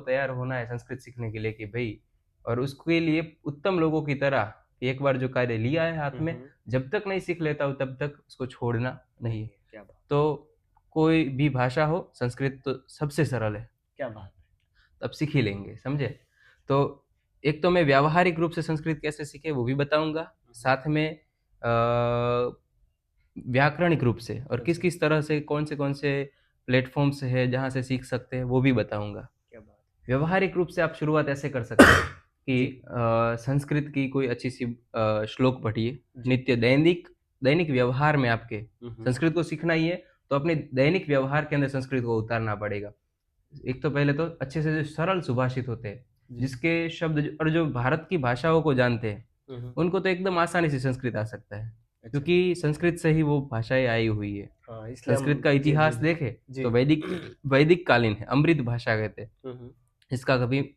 तैयार होना है संस्कृत सीखने के लिए कि भाई, और उसके लिए उत्तम लोगों की तरह एक बार जो कार्य लिया है हाथ में, जब तक नहीं सीख लेता हूँ तब तक उसको छोड़ना नहीं है। क्या बात, तो कोई भी भाषा हो, संस्कृत तो सबसे सरल है, क्या बात तब सीख ही लेंगे, समझे। तो एक तो मैं व्यावहारिक रूप से संस्कृत कैसे सीखे वो भी बताऊंगा, साथ में व्याकरणिक रूप से और किस किस तरह से कौन से प्लेटफॉर्म्स है जहाँ से सीख सकते हैं वो भी बताऊंगा। क्या बात। व्यवहारिक रूप से आप शुरुआत ऐसे कर सकते हैं कि जी। संस्कृत की कोई अच्छी सी श्लोक पढ़िए, जी। नित्य दैनिक दैनिक व्यवहार में आपके हम्म। संस्कृत को सीखना ही है, तो अपने दैनिक व्यवहार के अंदर संस्कृत को उतारना पड़ेगा। एक तो पहले तो अच्छे से जो सरल सुभाषित होते हैं, जी। जिसके और जो भारत की भाषाओं को जानते हैं, हम्म। उनको तो एकदम आसानी से संस्कृत आ सकता है, अच्छा। क्योंकि संस्कृत से ही वो भाषाएं आई हुई है। हाँ, इसलिए हम। संस्कृत का जी जी इतिहास जी। देखे जी। तो वैदिक वैदिक कालीन है, अमृत भाषा कहते हैं। हम्म।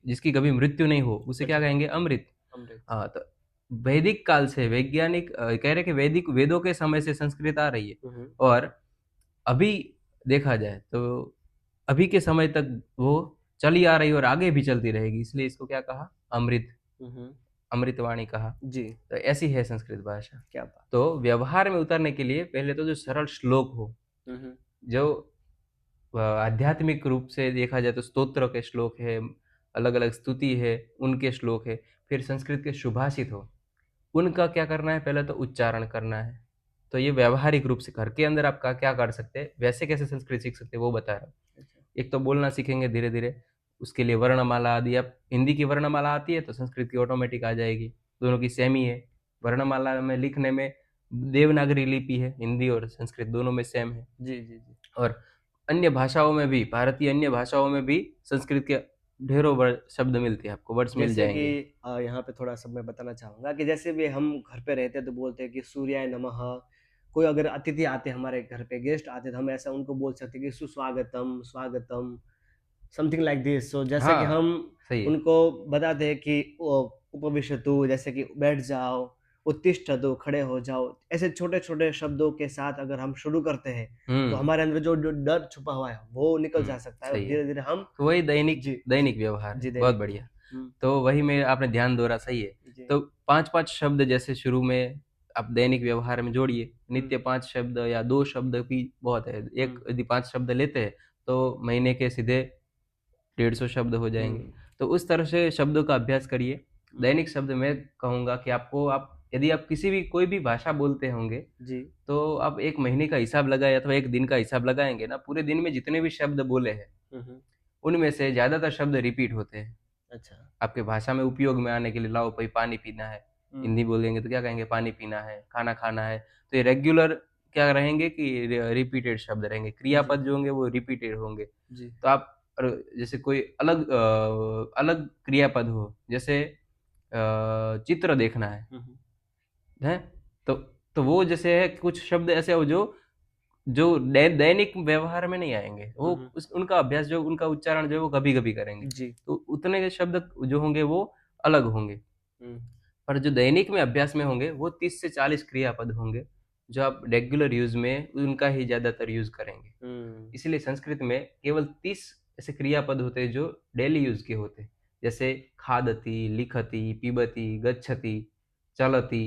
जिसकी कभी मृत्यु नहीं हो उसे क्या अच्छा। कहेंगे, अमृत। अमृत। हाँ, तो वैदिक काल से वैज्ञानिक कह रहे कि वैदिक वेदों के समय से संस्कृत आ रही है, हम्म। और अभी देखा जाए तो अभी के समय तक वो चली आ रही और आगे भी चलती रहेगी, इसलिए इसको क्या कहा, अमृत, हम्म। अमृतवाणी कहा। जी। तो ऐसी है संस्कृत भाषा। क्या बात। तो व्यवहार में उतरने के लिए पहले तो जो सरल श्लोक हो, हम्म। जो आध्यात्मिक रूप से देखा जाए तो स्तोत्र के श्लोक है, अलग अलग स्तुति है, उनके श्लोक है, फिर संस्कृत के सुभाषित हो, उनका क्या करना है, पहले तो उच्चारण करना है। तो ये व्यवहारिक रूप से घर के अंदर आप क्या कर सकते हैं, वैसे कैसे संस्कृत सीख सकते हैं वो बता रहा हूँ। अच्छा। एक तो बोलना सीखेंगे धीरे धीरे, उसके लिए वर्णमाला आदि, आप हिंदी की वर्णमाला आती है तो संस्कृत की ऑटोमेटिक आ जाएगी, दोनों की सेम ही है। वर्णमाला में लिखने में देवनागरी लिपि है, हिंदी और संस्कृत दोनों में सेम है। जी जी जी। और अन्य भाषाओं में भी, भारतीय अन्य भाषाओं में भी संस्कृत के ढेरों शब्द मिलते हैं, आपको वर्ड्स मिल जैसे कि जाएंगे। यहाँ पे थोड़ा सा मैं बताना चाहूँगा कि जैसे भी हम घर पे रहते हैं तो बोलते हैं कि सूर्याय नमः। कोई अगर अतिथि आते हैं हमारे घर पे, गेस्ट आते हैं, तो हम ऐसा उनको बोल सकते हैं कि सुस्वागतम, स्वागतम, समथिंग लाइक दिस। सो जैसे कि हाँ, हम सही है। उनको बताते हैं कि उपविशतु, जैसे कि बैठ जाओ, उत्तिष्ठतु, खड़े हो जाओ। ऐसे छोटे छोटे शब्दों के साथ अगर हम शुरू करते हैं तो हम्म। हमारे अंदर जो जो डर छुपा हुआ है वो निकल जा सकता है, और सही है। धीरे धीरे हम। तो वही दैनिक जी जी। दैनिक व्यवहार जी, है, बहुत दैनिक बढ़िया। व्यवहार। तो वही में आपने ध्यान दोहरा, सही है। जी। तो पांच पांच शब्द जैसे शुरू में आप दैनिक व्यवहार में जोड़िए, नित्य हुँ, 5 शब्द या 2 शब्द भी बहुत है। एक हुँ, यदि 5 शब्द लेते हैं तो महीने के सीधे 150 शब्द हो जाएंगे। हुँ, तो उस तरह से शब्दों का अभ्यास करिए। हुँ, दैनिक शब्द मैं कहूंगा कि आपको, आप यदि आप किसी भी कोई भी भाषा बोलते होंगे, जी। तो आप एक महीने का हिसाब लगाए अथवा एक दिन का हिसाब लगाएंगे ना, पूरे दिन में जितने भी शब्द बोले हैं हुँ, हुँ। उनमें से ज्यादातर शब्द रिपीट होते हैं अच्छा। आपके भाषा में उपयोग में आने के लिए। लाओ भाई पानी पीना है, हुँ, हिंदी बोलेंगे तो क्या कहेंगे, पानी पीना है, खाना खाना है। तो ये रेगुलर क्या रहेंगे कि रिपीटेड शब्द रहेंगे, जी, क्रियापद जो होंगे वो रिपीटेड होंगे। जी। तो आप जैसे कोई अलग क्रियापद हो, जैसे चित्र देखना हुँ, हुँ, है तो वो जैसे है, कुछ शब्द ऐसे हो जो जो दैनिक व्यवहार में नहीं आएंगे, वो हुँ, हुँ। उनका अभ्यास, जो उनका उच्चारण जो है वो कभी कभी करेंगे, जी। तो उतने के शब्द जो होंगे वो अलग होंगे। हुँ, पर जो दैनिक में अभ्यास में होंगे वो 30 से 40 क्रियापद होंगे, जो आप रेगुलर यूज में उनका ही ज्यादातर यूज करेंगे। हुँ। इसलिए संस्कृत में केवल 30 ऐसे क्रियापद होते हैं जो डेली यूज के होते हैं, जैसे खादति, लिखति, पिबति, गच्छति, चलति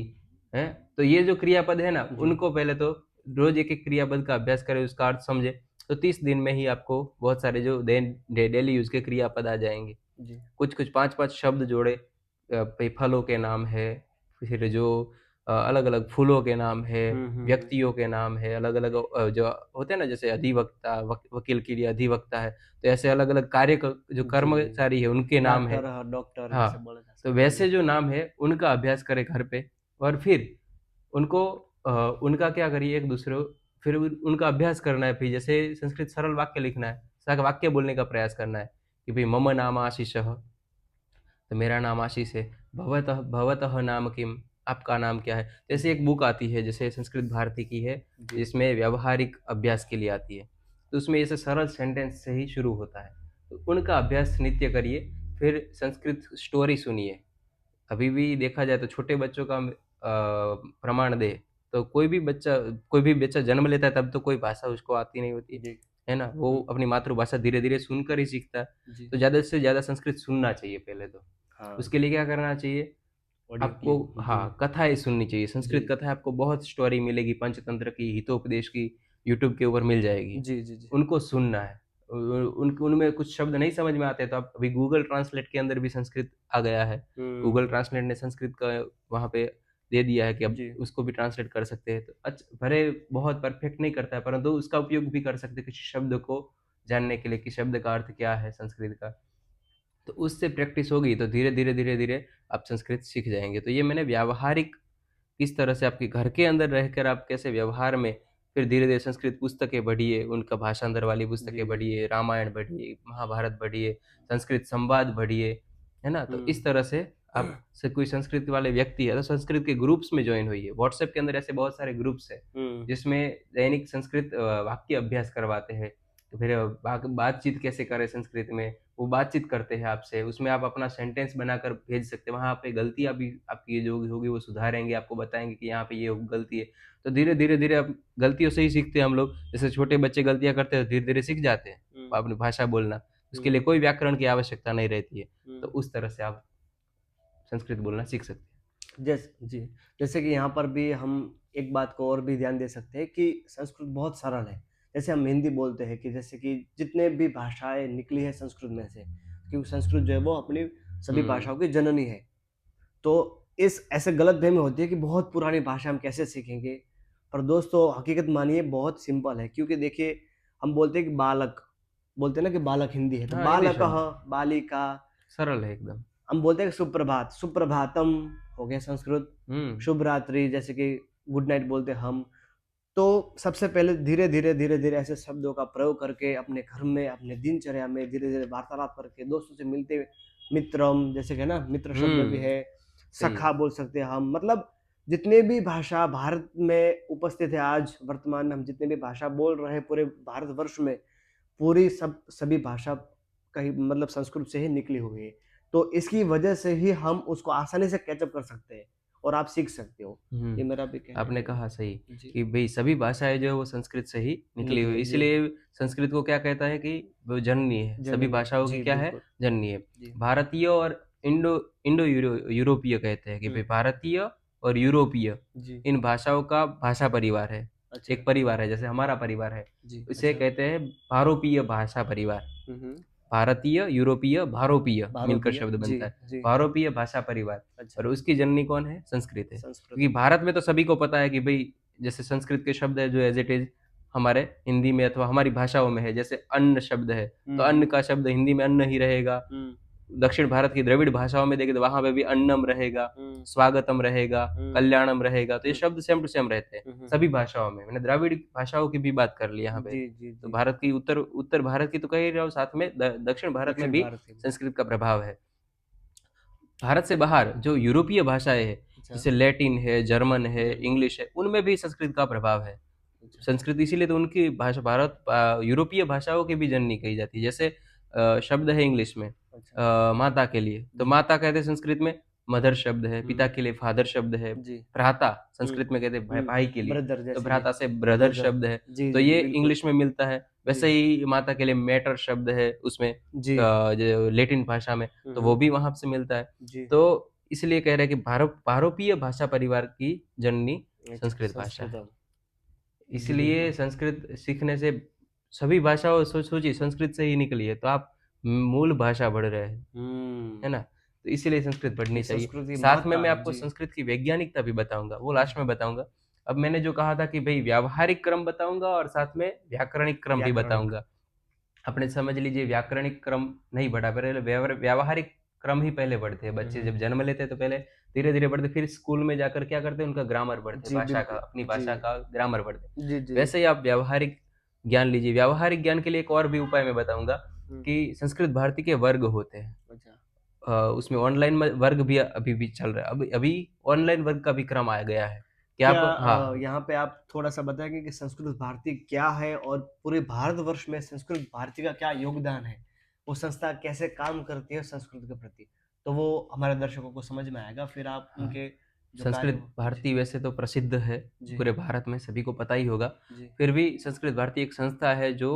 है। तो ये जो क्रियापद है ना, जी, उनको पहले तो रोज एक एक क्रियापद का अभ्यास करें, उसका अर्थ समझे, तो 30 दिन में ही आपको बहुत सारे जो डेली यूज के क्रियापद आ जाएंगे। जी। कुछ कुछ 5 5 शब्द जोड़े, पे फलों के नाम है, फिर जो अलग अलग फूलों के नाम है, हुँ, हुँ, हुँ। व्यक्तियों के नाम है, अलग अलग जो होते हैं ना, जैसे अधिवक्ता, वकील के लिए अधिवक्ता है, तो ऐसे अलग अलग जो जी, जी। कर्मचारी है उनके नाम है। डॉक्टर, हाँ, डॉक्टर हाँ, जैसे बोला जा तो सकता है। जी। वैसे जो नाम है उनका अभ्यास करें घर पे, और फिर उनको उनका क्या करिए, एक दूसरे फिर उनका अभ्यास करना है। फिर जैसे संस्कृत सरल वाक्य लिखना है, सरल वाक्य बोलने का प्रयास करना है कि भाई मम नाम आशीषः, तो मेरा नाम आशीष है। भवतः भवतः नाम किम, आपका नाम क्या है। जैसे एक बुक आती है, जैसे संस्कृत भारती की है, जी। जिसमें व्यावहारिक अभ्यास के लिए आती है, तो उसमें ऐसे सरल सेंटेंस से ही शुरू होता है, तो उनका अभ्यास नित्य करिए। फिर संस्कृत स्टोरी सुनिए। अभी भी देखा जाए तो छोटे बच्चों का प्रमाण दे, तो कोई भी बच्चा जन्म लेता है तब तो कोई भाषा उसको आती नहीं होती है। जी। है ना? वो हुँ, अपनी मातृभाषा धीरे-धीरे सुनकर ही सीखता है। जी। तो ज़्यादा से ज़्यादा संस्कृत सुनना चाहिए पहले तो। हाँ, उसके लिए क्या करना चाहिए? ऑडियो आपको क्लिप। जी, हाँ, कथाएँ सुननी चाहिए। जी। संस्कृत कथाएँ आपको बहुत स्टोरी मिलेगी, पंचतंत्र की, हितोपदेश की, यूट्यूब के ऊपर मिल जाएगी। जी, जी, जी। उनको सुनना है। उनमें कुछ शब्द नहीं समझ में आते तो आप अभी गूगल ट्रांसलेट के अंदर भी संस्कृत आ गया है। गूगल हुँ, ट्रांसलेट ने संस्कृत का वहाँ पे दे दिया है कि अब जी। उसको भी ट्रांसलेट कर सकते हैं। तो भले बहुत परफेक्ट नहीं करता है, परंतु उसका उपयोग भी कर सकते हैं किसी शब्द को जानने के लिए कि शब्द का अर्थ क्या है संस्कृत का। तो उससे प्रैक्टिस होगी तो धीरे-धीरे, धीरे-धीरे आप संस्कृत सीख जाएँगे। तो ये मैंने व्यावहारिक किस तरह से आपके घर के अंदर रहकर आप कैसे व्यवहार में फिर धीरे-धीरे संस्कृत पुस्तकें पढ़िए, उनका भाषांतर वाली जी, पुस्तकें जी। पढ़िए, रामायण पढ़िए, महाभारत पढ़िए, संस्कृत संवाद पढ़िए, है ना? तो इस हुँ। तरह से आप से कोई संस्कृत वाले व्यक्ति है तो संस्कृत के ग्रुप्स में जॉइन होइए। व्हाट्सएप के अंदर ऐसे बहुत सारे ग्रुप्स हैं, हुँ, जिसमें दैनिक संस्कृत वाक्य अभ्यास करवाते हैं। तो फिर बातचीत कैसे करें संस्कृत में, वो बातचीत करते हैं आपसे, उसमें आप अपना सेंटेंस बनाकर भेज सकते हैं। वहाँ पे गलतियाँ भी आपकी जो होगी वो सुधारेंगे, आपको बताएँगे कि यहाँ पे ये गलती है। तो धीरे-धीरे आप गलतियों से ही सीखते हैं हम लोग। जैसे छोटे बच्चे गलतियाँ करते हैं, तो धीरे-धीरे सीख जाते हैं हुँ, अपनी भाषा बोलना। उसके लिए हुँ, कोई व्याकरण की आवश्यकता नहीं रहती है। तो हुँ। उस तरह से आप संस्कृत बोलना सीख सकते हैं। जी, जैसे कि यहाँ पर भी हम एक बात को और भी ध्यान दे सकते हैं कि संस्कृत बहुत सरल है। जैसे हम हिंदी बोलते हैं कि जैसे कि जितने भी भाषाएँ निकली है संस्कृत में से, क्योंकि संस्कृत जो है वो अपनी सभी हुँ, भाषाओं की जननी है। तो इस ऐसे गलतफ़हमी होती है कि बहुत पुरानी भाषा हम कैसे सीखेंगे? पर दोस्तों हकीकत मानिए बहुत सिंपल है क्योंकि देखिए हम बोलते हैं कि बालक, बोलते हैं ना कि बालक हिंदी है, तो हाँ, हिंदी बालकः, शब्द बालिका, सरल है एकदम। हम बोलते हैं कि सुप्रभात, सुप्रभातम हो गया संस्कृत, हुँ, शुभ रात्रि जैसे कि गुड नाइट बोलते हैं हम। तो सबसे पहले धीरे-धीरे, धीरे-धीरे ऐसे शब्दों का प्रयोग करके अपने घर में, अपने दिनचर्या में धीरे-धीरे वार्तालाप करके दोस्तों से मिलते हुए मित्रम जैसे कि है ना मित्र शब्द भी हुँ, है, सही है। सखा बोल सकते हैं हम। मतलब जितने भी भाषा भारत में उपस्थित है आज वर्तमान में हम जितने भी भाषा बोल रहे हैं पूरे भारतवर्ष में, पूरी सभी भाषा कहीं मतलब संस्कृत से ही निकली हुई है। तो इसकी वजह से ही हम उसको आसानी से कैच अप कर सकते हैं और आप सीख सकते हो। ये हुँ, मेरा भी कहना आपने है। कहा सही जी। कि भई सभी भाषाएँ जो है वो संस्कृत से ही निकली हुई है। निकले, जी। इसीलिए संस्कृत को क्या कहता है कि वो जननी है, सभी जननी, भाषाओं की जी, क्या है? बिल्कुल। जननी है। जी। भारतीय और इंडो यूरोपीय कहते हैं कि हुँ, भई भारतीय और यूरोपीय जी। इन भाषाओं का भाषा परिवार है। अच्छा, एक परिवार है, जैसे हमारा परिवार है। जी, इसे अच्छा। कहते हैं भारोपीय भाषा परिवार। हुँ, हुँ। भारतीय, यूरोपीय, भारोपीय मिलकर भारोपीय, शब्द जी, बनता है। जी, भारोपीय भाषा परिवार और अच्छा, उसकी जननी कौन है? संस्कृत है। संस्कृत। क्योंकि भारत में तो सभी को पता है कि भई जैसे संस्कृत के शब्द है जो एज़ इट इज़ हमारे हिंदी में अथवा हमारी भाषाओं में है। जैसे अन्न शब्द है, तो हुँ, अन्न हुँ, का शब्द हिंदी में अन्न ही रहेगा। हुँ, दक्षिण भारत की द्रविड़ भाषाओं में देखें तो वहाँ पे भी अन्नम रहेगा, हुँ, स्वागतम रहेगा, हुँ, कल्याणम रहेगा। तो ये हुँ, शब्द सेम टू सेम रहते हैं, हुँ, हुँ, सभी हुँ। भाषाओं में। मैंने द्राविड़ भाषाओं की भी बात कर ली यहाँ पे। जी, जी, तो जी। भारत की उत्तर उत्तर भारत की तो कह ही रहा हूँ, साथ में दक्षिण भारत में दक्षिण भी भारत की भी। संस्कृत का प्रभाव है। भारत से बाहर जो यूरोपीय भाषाएँ हैं, अच्छा, जैसे लैटिन है, जर्मन है, जर्मन, इंग्लिश है, उनमें भी संस्कृत का प्रभाव है। अच्छा, संस्कृत इसीलिए तो उनकी भाषा यूरोपीय भाषाओं की भी जननी कही जाती है। जैसे शब्द है इंग्लिश में अच्छा। माता के लिए, तो जी, माता कहते हैं संस्कृत में मदर शब्द है, पिता हुँ, के लिए फादर शब्द है, जी, भ्राता हुँ, संस्कृत में कहते हैं हुँ। भाई के लिए, ब्रदर तो जैसे कि भ्राता से ब्रदर ब्रदर। शब्द है। जी, तो जी, ये बिल्कुल। इंग्लिश में मिलता है। जी, वैसे ही माता के लिए मैटर शब्द है उसमें जी। जो लैटिन भाषा में, हुँ, तो वो हुँ। भी वहाँ से मिलता है। जी, तो इसलिए कह रहे हैं कि भारोपीय भाषा परिवार की जननी अच्छा, संस्कृत भाषा है। संस्कृतम। जी, इसलिए बिल्कुल। संस्कृत सीखने से सभी भाषाओं सोचिए संस्कृत से ही निकली है, तो आप मूल भाषा पढ़ रहे हैं, है हुँ, ना? तो इसीलिए संस्कृत ये पढ़नी चाहिए। संस्कृत की साथ में महत्ता मैं है। आपको जी, संस्कृत की वैज्ञानिकता भी बताऊँगा, वो जी। लास्ट में बताऊँगा। अब मैंने जो कहा था कि भई व्यावहारिक क्रम बताऊँगा और साथ में व्याकरणिक क्रम भी व्याकरणिक। बताऊँगा। अपने समझ लीजिए व्याकरणिक क्रम नहीं बढ़ा, पहले व्यावहारिक क्रम ही पहले बढ़ते हैं। हुँ, बच्चे हुँ। जब जन्म लेते हैं तो पहले धीरे-धीरे बढ़ते, फिर स्कूल में जाकर क्या करते हैं, उनका ग्रामर पढ़ते हैं, जी, भाषा का, बिल्कुल। अपनी जी। भाषा का ग्रामर पढ़ते हैं। जी, जी। वैसे ही आप व्यावहारिक ज्ञान लीजिए। व्यावहारिक ज्ञान के लिए एक और भी उपाय मैं बताऊँगा हुँ, कि संस्कृत भारती के वर्ग होते हैं। अच्छा। उसमें ऑनलाइन में वर्ग भी अभी भी चल रहा है। अभी अभी ऑनलाइन वर्ग का भी क्रम आ गया है कि क्या आप हाँ। यहाँ पे आप थोड़ा-सा बताएँगे कि संस्कृत भारती क्या है और पूरे भारतवर्ष में संस्कृत भारती का क्या योगदान है? वो संस्था कैसे काम करती है संस्कृत के प्रति? तो वो हमारे दर्शकों को समझ में आएगा, फिर आप हाँ। उनके जो कार्य संस्कृत हो जी, भारती वैसे तो प्रसिद्ध है, जी, पूरे भारत में सभी को पता ही होगा। जी। फिर भी संस्कृत भारती एक संस्था है जो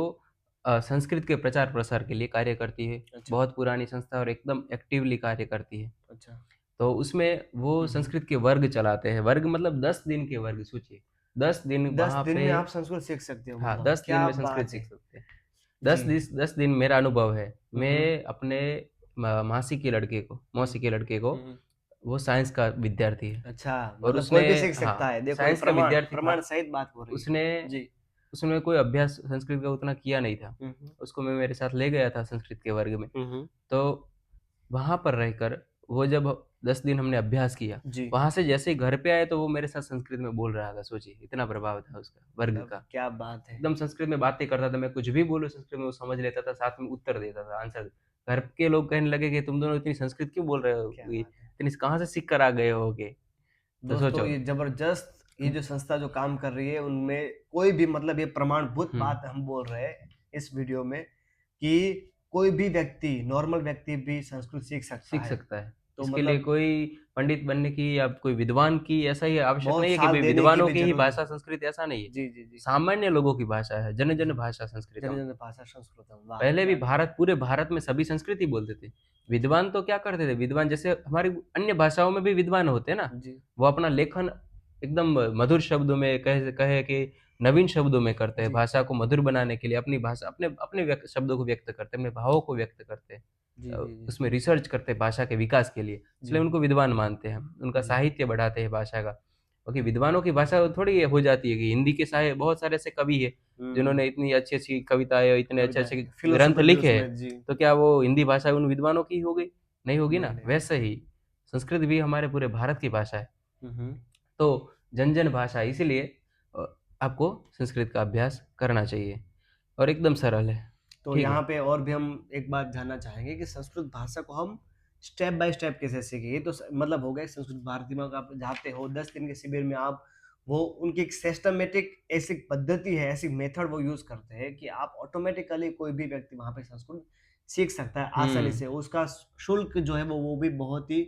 संस्कृत के प्रचार-प्रसार के लिए कार्य करती है। अच्छा, बहुत पुरानी संस्था और एकदम एक्टिवली कार्य करती है। अच्छा। तो उसमें वो हुँ, हुँ। संस्कृत के वर्ग चलाते हैं। वर्ग मतलब 10 दिन के वर्ग सोचिए। 10 दिन 10 वहाँ दिन पे में आप संस्कृत सीख सकते हो हाँ, मतलब, 10 दिन क्या में संस्कृत बात सीख है! सकते हैं। जी। 10 दिन मेरा अनुभव है। हुँ, हुँ। मैं अपने मासी के लड़के को हुँ। मौसी के लड़के को हुँ, हुँ। वो साइंस का विद्यार्थी है अच्छा, और मतलब कोई उसने भी सीख सकता हाँ, है। देखो ये साइंस का विद्यार्थी था। प्रमाण सहित बात हो रही है। उसने जी। उसने कोई अभ्यास संस्कृत का उतना किया नहीं था। हुँ, हुँ। उसको मैं मेरे साथ ले गया था संस्कृत के वर्ग में। हुँ, हुँ। तो वहाँ पर रहकर वो जब 10 दिन हमने अभ्यास किया, जी, वहाँ से जैसे ही घर पे आए तो वो मेरे साथ संस्कृत में बोल रहा था, सोचिए इतना प्रभाव था उसका वर्ग मतलब का। क्या बात है! एकदम संस्कृत में बातें करता था, मैं कुछ भी बोलूँ संस्कृत में वो समझ लेता था, साथ में उत्तर देता था, आंसर। घर के लोग कहने लगे कि तुम दोनों इतनी संस्कृत क्यों बोल रहे हो? क्या ये बात है! इतनी कहाँ से सीख कर आ गए होगे? तो दोस्तों सोचो। ये ज़बरदस्त, ये जो संस्था जो काम कर रही है उनमें कोई भी मतलब ये प्रमाणभूत हुँ, बात हम बोल रहे हैं इस वीडियो में कि कोई भी व्यक्ति, नॉर्मल व्यक्ति भी संस्कृत सीख सकता सीख है। सकता है। तो इसके लिए मतलब कोई पंडित बनने की या कोई विद्वान की ऐसा ही आवश्यक बहुत नहीं है कि साल भई देने की विद्वानों भी की ही ज़रूरत भाषा नहीं। संस्कृत ऐसा नहीं है। जी, जी, जी। सामान्य लोगों की भाषा है, जन-जन जी। भाषा संस्कृतम। जनजन भाषा संस्कृतम। वाह! पहले भी क्या पूरे भारत में सभी संस्कृत ही बोलते थे। विद्वान तो क्या करते थे, विद्वान जैसे हमारी अन्य भाषाओं में भी विद्वान होते हैं ना, जी, वो अपना लेखन एकदम मधुर शब्दों में कहे कहे कि नवीन शब्दों में करते हैं, जी, भाषा को मधुर बनाने के लिए अपनी भाषा अपने अपने शब्दों को व्यक्त करते हैं, अपने भावों को व्यक्त करते हैं। जी, जी, जी, उसमें रिसर्च करते हैं भाषा के विकास के लिए, इसलिए जी, उनको विद्वान मानते हैं हम, उनका जी। साहित्य बढ़ाते हैं भाषा का। क्योंकि विद्वानों की भाषा थोड़ी ये हो जाती है कि हिंदी के बहुत सारे ऐसे कवि हैं, हुँ, जिन्होंने इतनी अच्छी-अच्छी कविताएँ, इतने कविताएँ, अच्छे-अच्छे ग्रंथ फिलॉसफर भी लिखे हैं, उसमें जी। तो क्या वो हिंदी भाषा उन विद्वानों की हो गई? नहीं होगी नहीं, ना। नहीं, नहीं। वैसे ही संस्कृत भी हमारे पूरे भारत की भाषा है। हुँ, हुँ। तो जन-जन भाषा है, इसीलिए अ, आपको संस्कृत का अभ्यास करना चाहिए और एकदम सरल है। तो ठीक यहाँ है। पे और भी हम एक बात जानना चाहेंगे कि संस्कृत भाषा को हम स्टेप बाय स्टेप कैसे सीखें? ये तो मतलब हो गया संस्कृत भारती में आप जाते हो 10 दिन के शिविर में आप वो उनकी एक सिस्टमैटिक ऐसी पद्धति है, ऐसी मेथड वो यूज़ करते हैं कि आप ऑटोमेटिकली कोई भी व्यक्ति वहाँ पे संस्कृत सीख सकता है आसानी हुँ। से। उसका शुल्क जो है वो भी बहुत ही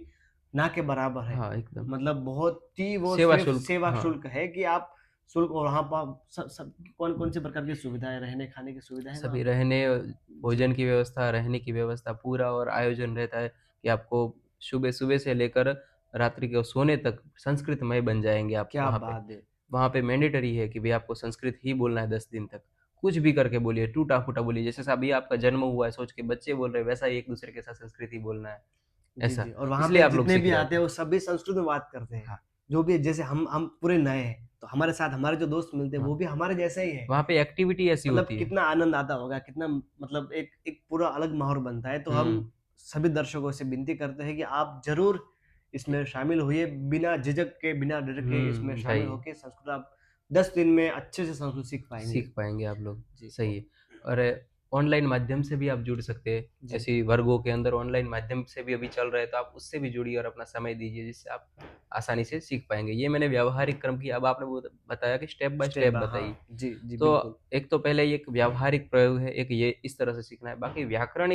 ना के बराबर है। हाँ, एकदम। मतलब बहुत ही वो सेवा सिर्फ़ शुल्क सेवा हाँ, शुल्क है कि आप शुल्क और वहाँ पर आप सब कौन-कौन से प्रकार की सुविधाएँ, रहने-खाने की सुविधा है वहाँ सभी पे? रहने जी। भोजन की व्यवस्था, रहने की व्यवस्था पूरा और आयोजन रहता है कि आपको सुबह-सुबह से लेकर रात्रि के सोने तक संस्कृतमय बन जाएँगे आप क्या वहाँ पे। बात है! वहाँ पे मैंडेटरी है कि भई आपको संस्कृत ही बोलना है 10 दिन तक। कुछ भी करके बोलिए, टूटा-फूटा बोलिए, जैसे अभी आपका जन्म हुआ है सोच के बच्चे बोल रहे हैं, वैसा ही एक-दूसरे के साथ संस्कृत ही बोलना है, जी, ऐसा। जी। और वहाँ इसलिए पे आप लोग जितने सीख भी आते जाते हैं हैं। वो सभी संस्कृत में बात करते हैं। हाँ, जो भी जैसे हम पूरे नए हैं, तो हमारे साथ हमारे जो दोस्त मिलते हैं हाँ। वो भी हमारे जैसे ही हैं। वहाँ पे एक्टिविटी ऐसी मतलब होती है। कितना आनंद आता होगा, कितना मतलब एक एक पूरा अलग माहौल बनता है। तो हम हुँ, सभी दर्शकों से विनती करते हैं कि आप ज़रूर इसमें शामिल होइए, बिना झिझक के, बिना डर के इसमें शामिल बताइए। होके संस्कृत आप 10 दिन में अच्छे से संस्कृत सीख पाएँगे। सीख पाएँगे आप लोग, जी, सही है। और ऑनलाइन माध्यम से भी आप जुड़ सकते हैं, जी। ऐसे वर्गों के अंदर ऑनलाइन माध्यम से भी अभी चल रहा है, तो आप उससे भी जुड़िए और अपना समय दीजिए, जिससे आप आसानी से सीख पाएँगे। ये मैंने व्यावहारिक क्रम की अब आपने वो बताया कि step by step step by हाँ। बताइए। जी, जी, तो बिल्कुल। एक तो पहले ये एक व्यावहारिक प्रयोग है, एक ये इस तरह से सीखना है, बाकी व्याकरण